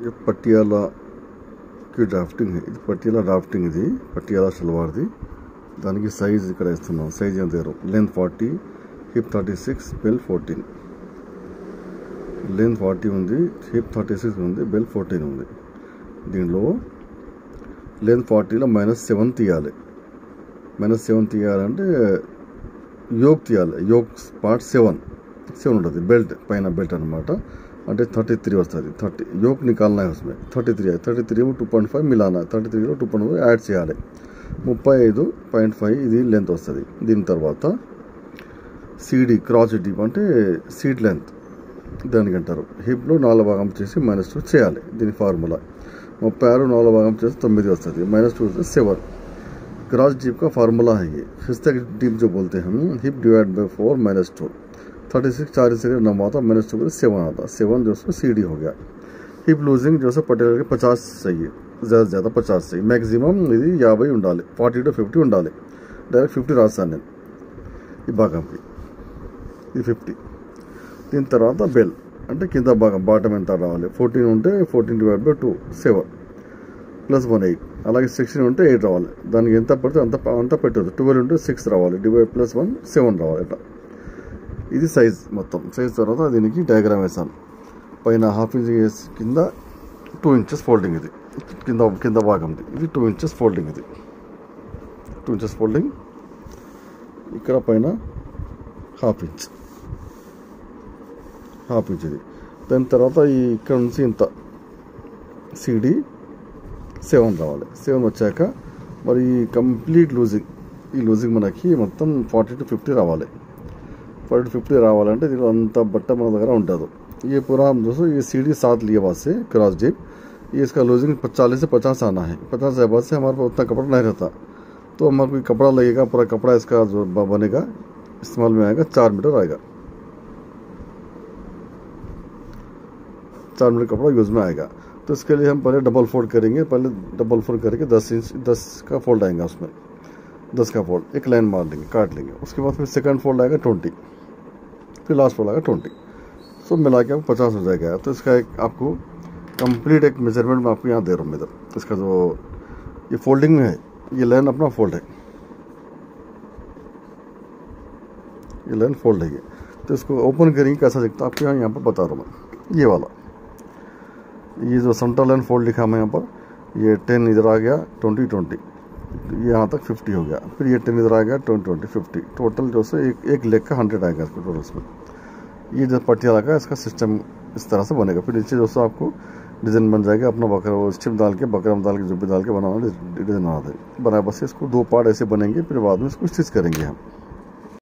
ये पटियाला की ड्राफ्टिंग है। ఇది పటియాలా డ్రాఫ్టింగ్, ఇది పటియాలా షల్వార్ది. దానికి సైజ్ ఇక్కడ ఇస్తున్నాం. సైజ్ ఎంత లెంత్ 40, హిప్ 36, బెల్ 14. లెంత్ 40 ఉంది, హిప్ 36 ఉంది, బెల్ 14 ఉంది. దీనిలో లెంత్ 40లో -7 తీయాలి. -7 తీయాలంటే యోక్ తీయాలి. యోక్ పార్ట్ 7 ఉంటుంది. బెల్ట్ పైన బెల్ట్ అనమాట. అంటే 33 వస్తుంది. 30 యోక్ నికాలనా है उसमें. 33 में 2.5 మిలానా. 33లో 2.5 యాడ్ చేయాలి. 35.5 ఇది లెంత్ వస్తుంది. దీని తర్వాత సిడి క్రాస్ డీప్ అంటే సీట్ లెంత్ దానికి అంటారు. హిప్లో 4 భాగం చేసి -2 చేయాలి. దీని ఫార్ములా 36 4 భాగం చేసి 9 వస్తుంది. -2 से 7. क्रॉस डीप का फार्मूला है ये. हिस्सा डीप जो बोलते हैं हम, हिप डिवाइड बाई 4 -2. 36 4 से 9 आता, -2 से 7 आता. 7 जो है CD हो गया. हिप लूजिंग जो है पटेल के 50 चाहिए, ज़्यादा से ज़्यादा 50 चाहिए. मैक्सिमम ఇది 50 ఉండాలి. 40 to 50 ఉండాలి. డైరెక్ట్ 50 రాస్తాను నేను ఈ భాగంకి. ఇది 50. దీని తర్వాత బెల్ అంటే కింద భాగం బాటమ్ ఎంత రావాలి. 14 ఉంటే 14 డివైడ్ బై 2 7 +1 8. అలాగే 16 ఉంటే 8 రావాలి. దానికి ఎంత పడితే అంత పెట్టదు. 12 ఉంటే 6 రావాలి. డివైడ్ +1 7 రావాలి. ఇట్లా ఇది సైజ్ మొత్తం. సైజ్ తర్వాత దీనికి డయాగ్రామ్ వేసాను. పైన ½ ఇంచ్ కింద 2 ఇంచెస్ ఫోల్డింగ్. ఇది కింద భాగంది. ఇది 2 ఇంచెస్ ఫోల్డింగ్. ఇది 2 ఇంచెస్ ఫోల్డింగ్. ఇక్కడ పైన ½ ఇంచ్ ఇది. దాని తర్వాత ఈ ఇక్కడ నుంచి ఇంత సిడి 7 రావాలి. 7 వచ్చాక మరి కంప్లీట్ లూజింగ్, ఈ లూజింగ్ మనకి మొత్తం 40 to 50 రావాలి. 40 to 50 రావాలంటే దీనిలో అంత బట్ట మన దగ్గర ఉంటుంది. ये पूरा हम दोस्तों ये सीढ़ी 7 लिए बाद से क्रॉस डीप. ये इसका लूजिंग 40 से 50 आना है. 50 के बाद से हमारे पास उतना कपड़ा नहीं रहता, तो हमारे को कपड़ा लगेगा. पूरा कपड़ा इसका जो बनेगा इस्तेमाल में आएगा 4 मीटर आएगा. 4 मीटर कपड़ा यूज़ में आएगा. तो इसके लिए हम पहले डबल फोल्ड करेंगे. पहले डबल फोल्ड करके 10 का फोल्ड आएगा. उसमें 10 का फोल्ड एक लाइन मार लेंगे, काट लेंगे. उसके बाद फिर सेकंड फोल्ड आएगा 20, फिर लास्ट फोल्ड आएगा 20. सब मिला के आपको 50 हो जाएगा. तो इसका एक आपको कंप्लीट एक मेजरमेंट मैं आपको यहाँ दे रहा हूँ. इधर इसका जो ये फोल्डिंग में है, ये लाइन अपना फोल्ड है. ये लाइन फोल्ड है. तो इसको ओपन करेंगे कैसा दिखता है आपको यहाँ पर बता रहा हूँ मैं. ये वाला ये जो सेंटर लाइन फोल्ड लिखा मैं यहाँ पर, ये 10 इधर आ गया, 20 यहाँ तक 50 हो गया. फिर ये 10 इधर आ गया, 20 50. टोटल जो है एक लेग का 100 आएगा इसको टोटल. इसमें ये जो पटियाला का इसका सिस्टम इस तरह से बनेगा. फिर नीचे दोस्तों आपको डिज़ाइन बन जाएगा अपना स्ट्रिप डाल के, बकरम डाल के, जुब्बी डाल के बनाना डिज़ाइन बनाते हैं. बनाए बस इसको 2 पार्ट ऐसे बनेंगे. फिर बाद में इसको स्टिच करेंगे हम.